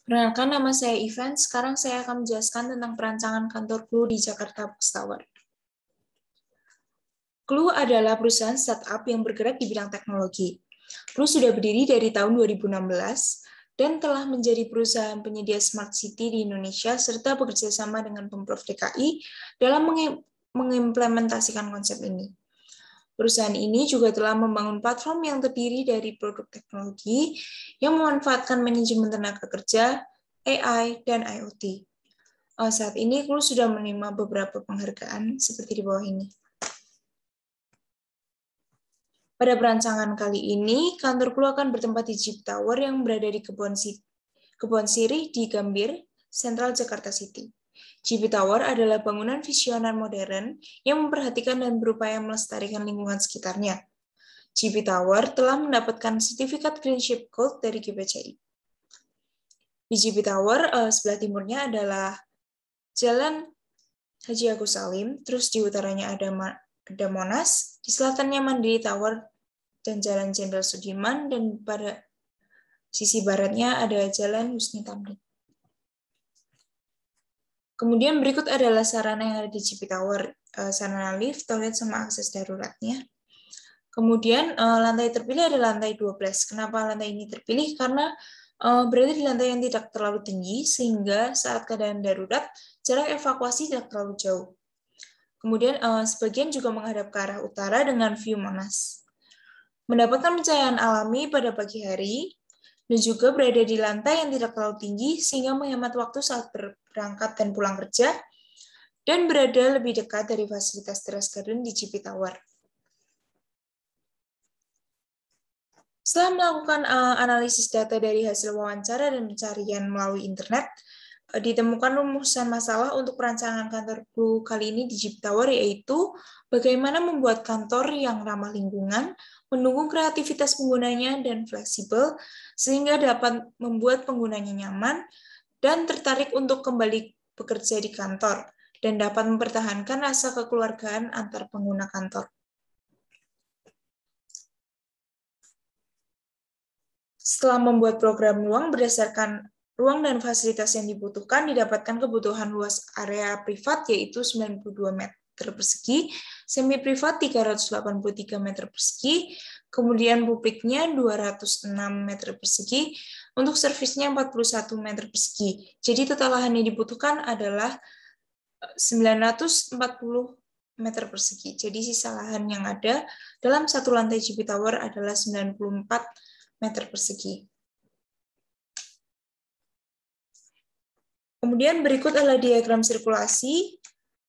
Perkenalkan, nama saya Ivan. Sekarang saya akan menjelaskan tentang perancangan kantor Clue di Jakarta Box Tower. Clue adalah perusahaan startup yang bergerak di bidang teknologi. Clue sudah berdiri dari tahun 2016 dan telah menjadi perusahaan penyedia Smart City di Indonesia serta bekerja sama dengan Pemprov DKI dalam mengimplementasikan konsep ini. Perusahaan ini juga telah membangun platform yang terdiri dari produk teknologi yang memanfaatkan manajemen tenaga kerja, AI, dan IoT. Saat ini, Clue sudah menerima beberapa penghargaan seperti di bawah ini. Pada perancangan kali ini, kantor Clue akan bertempat di Jeep Tower yang berada di Kebon Sirih di Gambir, Sentral Jakarta City. Jeep Tower adalah bangunan visioner modern yang memperhatikan dan berupaya melestarikan lingkungan sekitarnya. Jeep Tower telah mendapatkan sertifikat Green Ship Gold dari GPCI. Di Jeep Tower, sebelah timurnya adalah Jalan Haji Agus Salim, terus di utaranya ada Monas, di selatannya Mandiri Tower dan Jalan Jenderal Sudirman, dan pada sisi baratnya ada Jalan Husni Tamrin. Kemudian berikut adalah sarana yang ada di JP Tower, sarana lift, toilet, sama akses daruratnya. Kemudian lantai terpilih adalah lantai 12. Kenapa lantai ini terpilih? Karena berada di lantai yang tidak terlalu tinggi, sehingga saat keadaan darurat, jarak evakuasi tidak terlalu jauh. Kemudian sebagian juga menghadap ke arah utara dengan view Monas. Mendapatkan pencahayaan alami pada pagi hari, dan juga berada di lantai yang tidak terlalu tinggi, sehingga menghemat waktu saat berangkat dan pulang kerja, dan berada lebih dekat dari fasilitas teras garden di JP Tower. Setelah melakukan analisis data dari hasil wawancara dan pencarian melalui internet, ditemukan rumusan masalah untuk perancangan kantor Clue kali ini di Jeep Tower, yaitu bagaimana membuat kantor yang ramah lingkungan, mendukung kreativitas penggunanya, dan fleksibel, sehingga dapat membuat penggunanya nyaman dan tertarik untuk kembali bekerja di kantor, dan dapat mempertahankan rasa kekeluargaan antar pengguna kantor. Setelah membuat program ruang berdasarkan ruang dan fasilitas yang dibutuhkan, didapatkan kebutuhan luas area privat yaitu 92 meter persegi, semi privat 383 meter persegi, kemudian publiknya 206 meter persegi, untuk servisnya 41 meter persegi. Jadi total lahan yang dibutuhkan adalah 940 meter persegi. Jadi sisa lahan yang ada dalam satu lantai JP Tower adalah 94 meter persegi. Kemudian berikut adalah diagram sirkulasi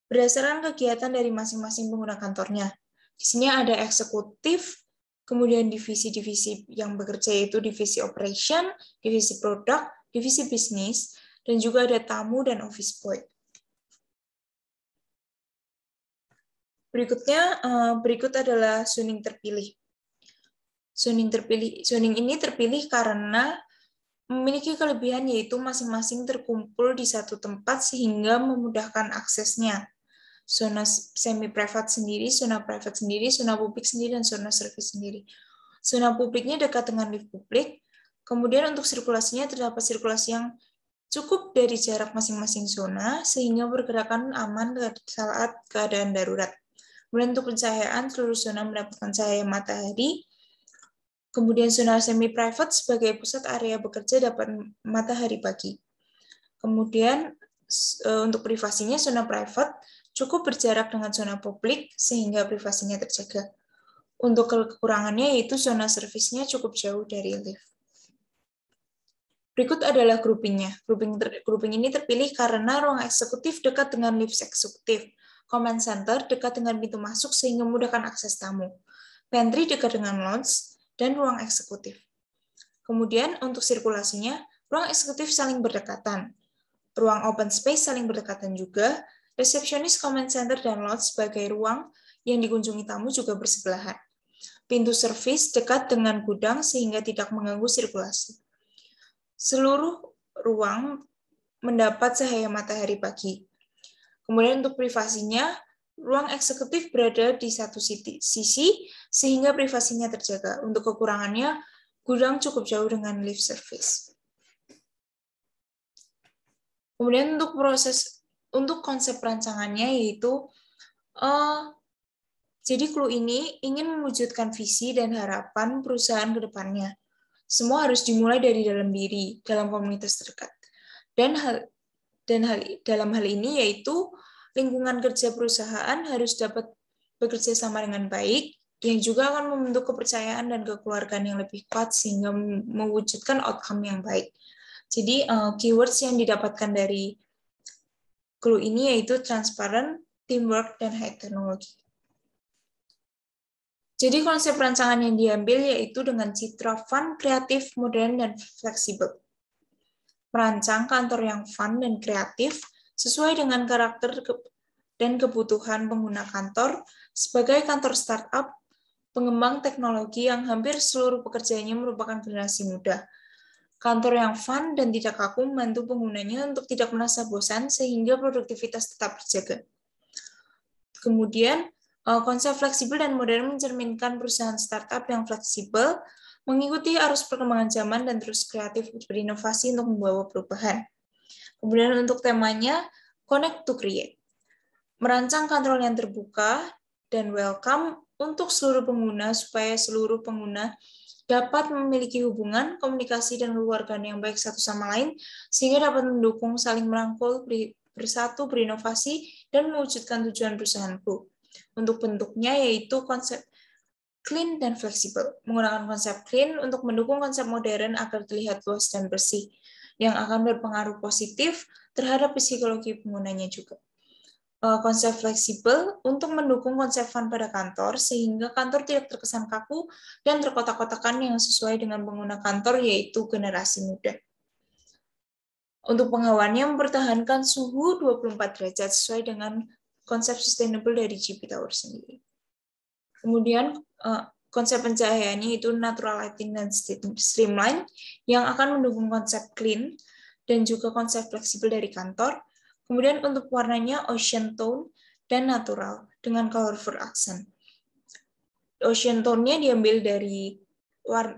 berdasarkan kegiatan dari masing-masing pengguna kantornya. Di sini ada eksekutif, kemudian divisi-divisi yang bekerja yaitu divisi operation, divisi produk, divisi bisnis, dan juga ada tamu dan office boy. Berikut adalah Suning terpilih. Suning ini terpilih karena memiliki kelebihan yaitu masing-masing terkumpul di satu tempat sehingga memudahkan aksesnya. Zona semi-private sendiri, zona private sendiri, zona publik sendiri, dan zona service sendiri. Zona publiknya dekat dengan lift publik, kemudian untuk sirkulasinya terdapat sirkulasi yang cukup dari jarak masing-masing zona, sehingga pergerakan aman saat keadaan darurat. Kemudian untuk pencahayaan, seluruh zona mendapatkan cahaya matahari. Kemudian zona semi-private sebagai pusat area bekerja dapat matahari pagi. Kemudian untuk privasinya, zona private cukup berjarak dengan zona publik sehingga privasinya terjaga. Untuk kekurangannya yaitu zona servisnya cukup jauh dari lift. Berikut adalah groupingnya. Grouping ini terpilih karena ruang eksekutif dekat dengan lift eksekutif. Command center dekat dengan pintu masuk sehingga memudahkan akses tamu. Pantry dekat dengan lounge, dan ruang eksekutif. Kemudian untuk sirkulasinya, ruang eksekutif saling berdekatan. Ruang open space saling berdekatan juga. Resepsionis, command center, dan lounge sebagai ruang yang dikunjungi tamu juga bersebelahan. Pintu service dekat dengan gudang sehingga tidak mengganggu sirkulasi. Seluruh ruang mendapat cahaya matahari pagi. Kemudian untuk privasinya, ruang eksekutif berada di satu sisi sehingga privasinya terjaga. Untuk kekurangannya, gudang cukup jauh dengan lift service. Kemudian untuk konsep rancangannya yaitu jadi clue ini ingin mewujudkan visi dan harapan perusahaan ke depannya. Semua harus dimulai dari dalam diri, dalam komunitas terdekat. Dan dalam hal ini yaitu lingkungan kerja perusahaan harus dapat bekerja sama dengan baik, yang juga akan membentuk kepercayaan dan kekeluargaan yang lebih kuat sehingga mewujudkan outcome yang baik. Jadi keywords yang didapatkan dari clue ini yaitu transparent, teamwork, dan high technology. Jadi konsep rancangan yang diambil yaitu dengan citra fun, kreatif, modern, dan fleksibel. Merancang kantor yang fun dan kreatif sesuai dengan karakter dan kebutuhan pengguna kantor sebagai kantor startup, pengembang teknologi yang hampir seluruh pekerjaannya merupakan generasi muda. Kantor yang fun dan tidak kaku membantu penggunanya untuk tidak merasa bosan sehingga produktivitas tetap terjaga. Kemudian, konsep fleksibel dan modern mencerminkan perusahaan startup yang fleksibel, mengikuti arus perkembangan zaman dan terus kreatif berinovasi untuk membawa perubahan. Kemudian untuk temanya, Connect to Create. Merancang kantor yang terbuka dan welcome untuk seluruh pengguna supaya seluruh pengguna dapat memiliki hubungan, komunikasi, dan keluargaan yang baik satu sama lain, sehingga dapat mendukung saling merangkul, bersatu, berinovasi, dan mewujudkan tujuan perusahaanku. Untuk bentuknya yaitu konsep clean dan fleksibel. Menggunakan konsep clean untuk mendukung konsep modern agar terlihat luas dan bersih, yang akan berpengaruh positif terhadap psikologi penggunanya juga. Konsep fleksibel untuk mendukung konsep fun pada kantor, sehingga kantor tidak terkesan kaku dan terkotak-kotakan yang sesuai dengan pengguna kantor, yaitu generasi muda. Untuk pengawannya mempertahankan suhu 24 derajat sesuai dengan konsep sustainable dari GP Tower sendiri. Kemudian konsep pencahayaannya itu natural lighting dan streamline yang akan mendukung konsep clean dan juga konsep fleksibel dari kantor. Kemudian untuk warnanya ocean tone dan natural dengan colorful accent. Ocean tone-nya diambil dari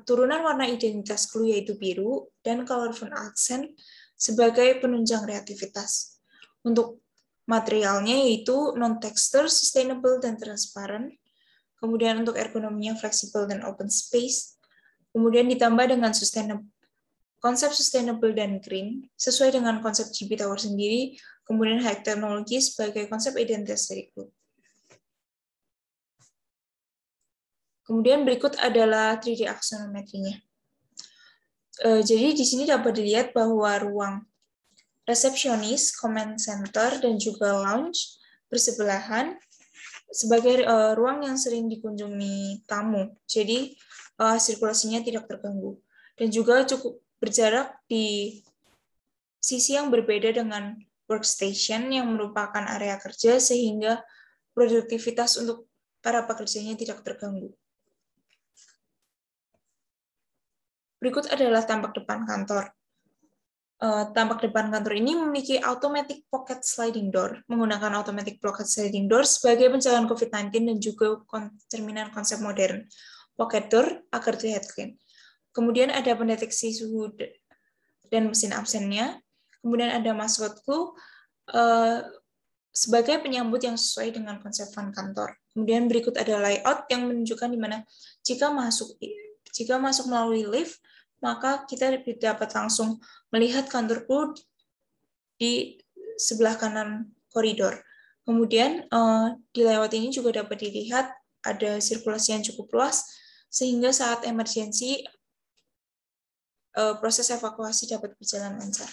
turunan warna identitas clue yaitu biru dan colorful accent sebagai penunjang kreativitas. Untuk materialnya yaitu non-texture, sustainable, dan transparent. Kemudian untuk ergonominya fleksibel dan open space. Kemudian ditambah dengan konsep sustainable dan green sesuai dengan konsep GP Tower sendiri. Kemudian high technology sebagai konsep identitas dari grup. Kemudian berikut adalah 3D aksonometrinya. Jadi di sini dapat dilihat bahwa ruang resepsionis, command center, dan juga lounge bersebelahan sebagai ruang yang sering dikunjungi tamu. Jadi sirkulasinya tidak terganggu. Dan juga cukup berjarak di sisi yang berbeda dengan workstation yang merupakan area kerja sehingga produktivitas untuk para pekerjanya tidak terganggu. Berikut adalah tampak depan kantor. Tampak depan kantor ini memiliki automatic pocket sliding door, menggunakan automatic pocket sliding door sebagai pencegahan COVID-19 dan juga cerminan konsep modern. Pocket door agar terlihat clean. Kemudian ada pendeteksi suhu dan mesin absennya. Kemudian ada maskotku sebagai penyambut yang sesuai dengan konsep fun kantor. Kemudian berikut ada layout yang menunjukkan di mana jika masuk melalui lift, maka kita dapat langsung melihat kantorku di sebelah kanan koridor. Kemudian di layout ini juga dapat dilihat ada sirkulasi yang cukup luas, sehingga saat emergensi proses evakuasi dapat berjalan lancar.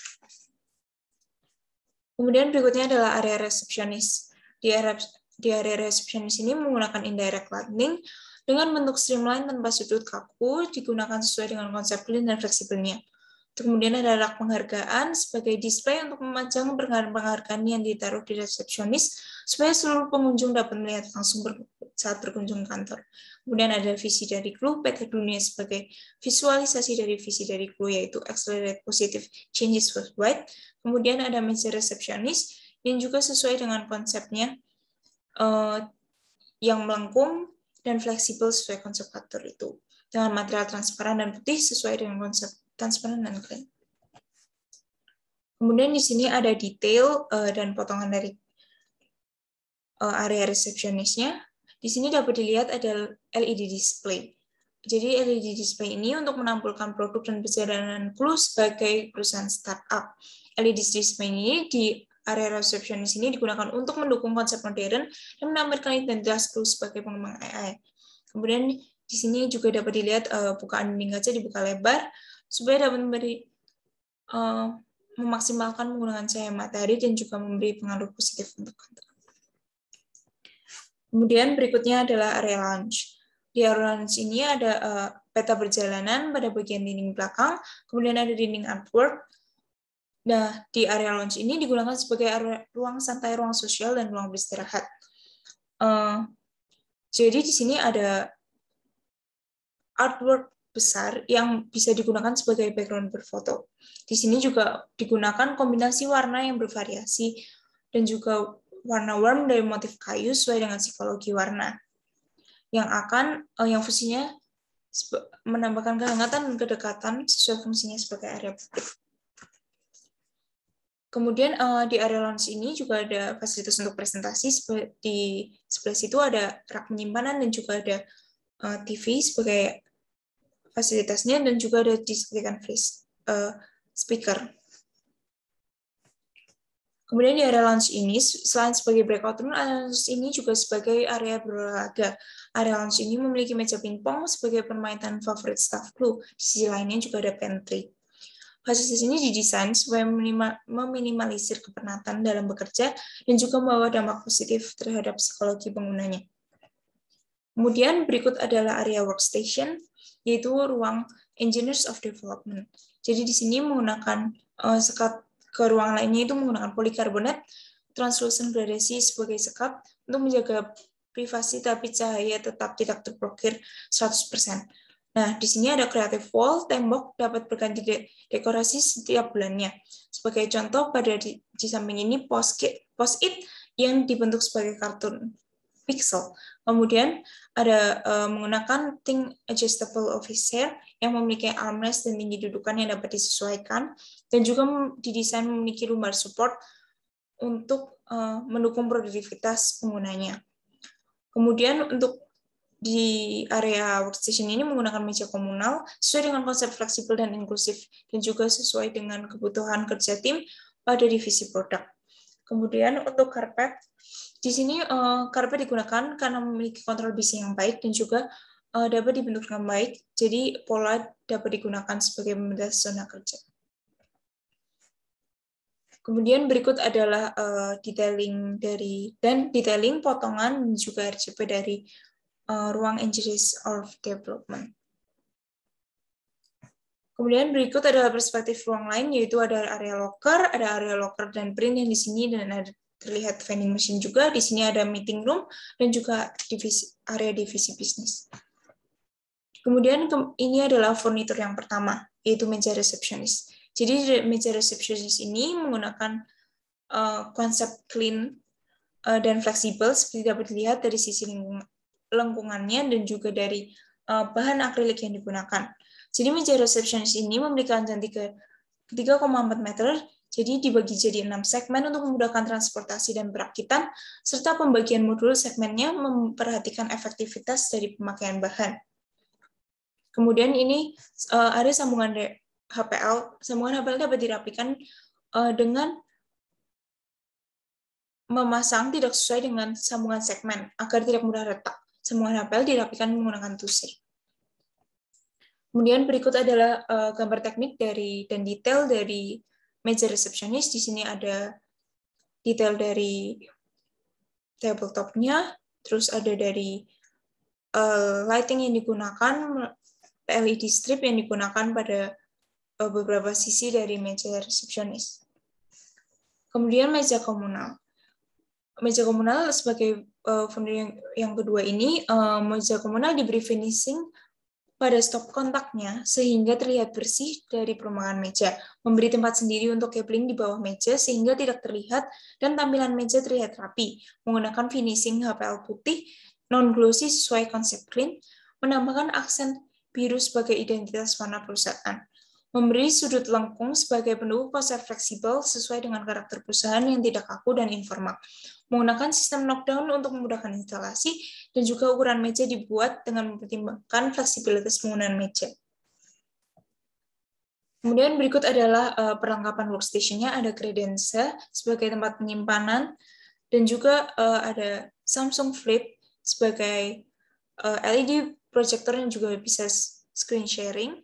Kemudian berikutnya adalah area resepsionis. Di area resepsionis ini menggunakan indirect lighting dengan bentuk streamline tanpa sudut kaku, digunakan sesuai dengan konsep clean dan fleksibelnya. Kemudian ada rak penghargaan sebagai display untuk memajang penghargaan yang ditaruh di resepsionis supaya seluruh pengunjung dapat melihat langsung saat berkunjung kantor. Kemudian ada visi dari clue, PT dunia sebagai visualisasi dari visi dari clue yaitu Accelerate Positive Changes Worldwide. Kemudian ada meja resepsionis yang juga sesuai dengan konsepnya yang melengkung dan fleksibel sesuai konsep kantor itu. Dengan material transparan dan putih sesuai dengan konsep transparan dan clean. Kemudian di sini ada detail dan potongan dari area resepsionisnya. Di sini dapat dilihat ada LED display. Jadi LED display ini untuk menampilkan produk dan perjalanan clue sebagai perusahaan startup. LED display ini di area resepsionis ini digunakan untuk mendukung konsep modern dan menampilkan identitas clue sebagai pengembang AI. Kemudian di sini juga dapat dilihat bukaan dinding kaca dibuka lebar supaya dapat memaksimalkan penggunaan cahaya matahari dan juga memberi pengaruh positif untuk kantor. Kemudian berikutnya adalah area lounge. Di area lounge ini ada peta perjalanan pada bagian dinding belakang, kemudian ada dinding artwork. Nah, di area lounge ini digunakan sebagai ruang santai, ruang sosial, dan ruang beristirahat. Jadi di sini ada artwork besar yang bisa digunakan sebagai background berfoto. Di sini juga digunakan kombinasi warna yang bervariasi dan juga warna warm dari motif kayu sesuai dengan psikologi warna yang fungsinya menambahkan kehangatan dan kedekatan sesuai fungsinya sebagai area publik. Kemudian di area lounge ini juga ada fasilitas untuk presentasi. Di sebelah situ ada rak penyimpanan dan juga ada TV sebagai fasilitasnya dan juga ada disediakan speaker. Kemudian di area lounge ini, selain sebagai breakout room, area lounge ini juga sebagai area berolahraga. Area lounge ini memiliki meja pingpong sebagai permainan favorit staff kru. Di sisi lainnya juga ada pantry. Fasilitas ini didesain supaya meminimalisir kepenatan dalam bekerja dan juga membawa dampak positif terhadap psikologi penggunanya. Kemudian berikut adalah area workstation, yaitu ruang Engineers of Development. Jadi di sini menggunakan sekat ke ruang lainnya itu menggunakan polikarbonat translucent gradasi sebagai sekat untuk menjaga privasi tapi cahaya tetap tidak terblokir 100%. Nah, di sini ada creative wall, tembok dapat berganti dekorasi setiap bulannya. Sebagai contoh, pada di samping ini post-it yang dibentuk sebagai kartun pixel. Kemudian ada menggunakan think adjustable office chair yang memiliki armrest dan tinggi dudukan yang dapat disesuaikan, dan juga didesain memiliki lumbar support untuk mendukung produktivitas penggunanya. Kemudian untuk di area workstation ini menggunakan meja komunal sesuai dengan konsep fleksibel dan inklusif dan juga sesuai dengan kebutuhan kerja tim pada divisi produk. Kemudian untuk karpet, di sini karpet digunakan karena memiliki kontrol bising yang baik dan juga dapat dibentuk dengan baik, jadi pola dapat digunakan sebagai pembatas zona kerja. Kemudian berikut adalah detailing potongan dan juga RGB dari ruang Engineers of Development. Kemudian berikut adalah perspektif ruang lain, yaitu ada area locker dan print yang di sini, dan ada terlihat vending machine juga. Di sini ada meeting room dan juga area divisi bisnis. Kemudian ini adalah furnitur yang pertama, yaitu meja resepsionis. Jadi meja resepsionis ini menggunakan konsep clean dan fleksibel seperti dapat dilihat dari sisi lengkungannya dan juga dari bahan akrilik yang digunakan. Jadi meja resepsionis ini memiliki panjang 3,4 meter, jadi dibagi jadi 6 segmen untuk memudahkan transportasi dan perakitan, serta pembagian modul segmennya memperhatikan efektivitas dari pemakaian bahan. Kemudian ini ada sambungan HPL. Sambungan HPL dapat dirapikan dengan memasang tidak sesuai dengan sambungan segmen agar tidak mudah retak. Sambungan HPL dirapikan menggunakan tusir. Kemudian berikut adalah gambar teknik dan detail dari meja resepsionis. Di sini ada detail dari tabletop-nya, terus ada dari lighting yang digunakan, LED strip yang digunakan pada beberapa sisi dari meja resepsionis. Kemudian meja komunal. Meja komunal sebagai furnitur yang kedua ini, meja komunal diberi finishing pada stop kontaknya sehingga terlihat bersih dari permukaan meja, memberi tempat sendiri untuk cabling di bawah meja sehingga tidak terlihat dan tampilan meja terlihat rapi, menggunakan finishing HPL putih non-glossy sesuai konsep clean, menambahkan aksen biru sebagai identitas warna perusahaan. Memberi sudut lengkung sebagai pendukung konsep fleksibel sesuai dengan karakter perusahaan yang tidak kaku dan informal. Menggunakan sistem knockdown untuk memudahkan instalasi, dan juga ukuran meja dibuat dengan mempertimbangkan fleksibilitas penggunaan meja. Kemudian berikut adalah perlengkapan workstation-nya, ada kredensa sebagai tempat penyimpanan, dan juga ada Samsung Flip sebagai LED proyektor yang juga bisa screen sharing.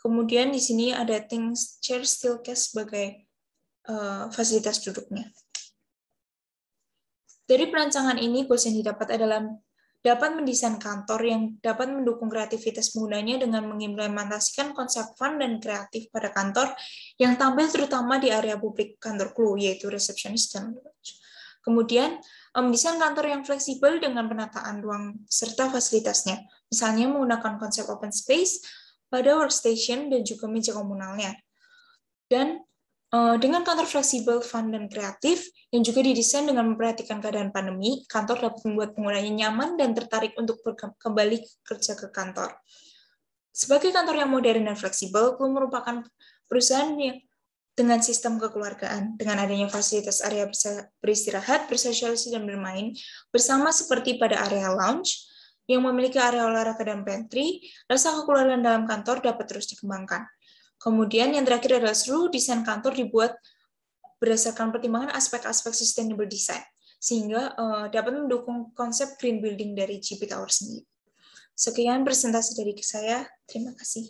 Kemudian di sini ada Things Chair Steelcase sebagai fasilitas duduknya. Dari perancangan ini, goals yang didapat adalah dapat mendesain kantor yang dapat mendukung kreativitas penggunanya dengan mengimplementasikan konsep fun dan kreatif pada kantor yang tampil terutama di area publik kantor clue, yaitu resepsionis dan lounge. Kemudian, mendesain kantor yang fleksibel dengan penataan ruang serta fasilitasnya, misalnya menggunakan konsep open space pada workstation dan juga meja komunalnya. Dan dengan kantor fleksibel, fun, dan kreatif, yang juga didesain dengan memperhatikan keadaan pandemi, kantor dapat membuat penggunanya nyaman dan tertarik untuk kembali kerja ke kantor. Sebagai kantor yang modern dan fleksibel, Clue merupakan perusahaan yang dengan sistem kekeluargaan, dengan adanya fasilitas area beristirahat, bersosialisasi, dan bermain, bersama seperti pada area lounge, yang memiliki area olahraga dan pantry, rasa kekeluargaan dalam kantor dapat terus dikembangkan. Kemudian yang terakhir adalah seluruh desain kantor dibuat berdasarkan pertimbangan aspek-aspek sustainable design, sehingga dapat mendukung konsep green building dari GP Tower sendiri. Sekian presentasi dari saya, terima kasih.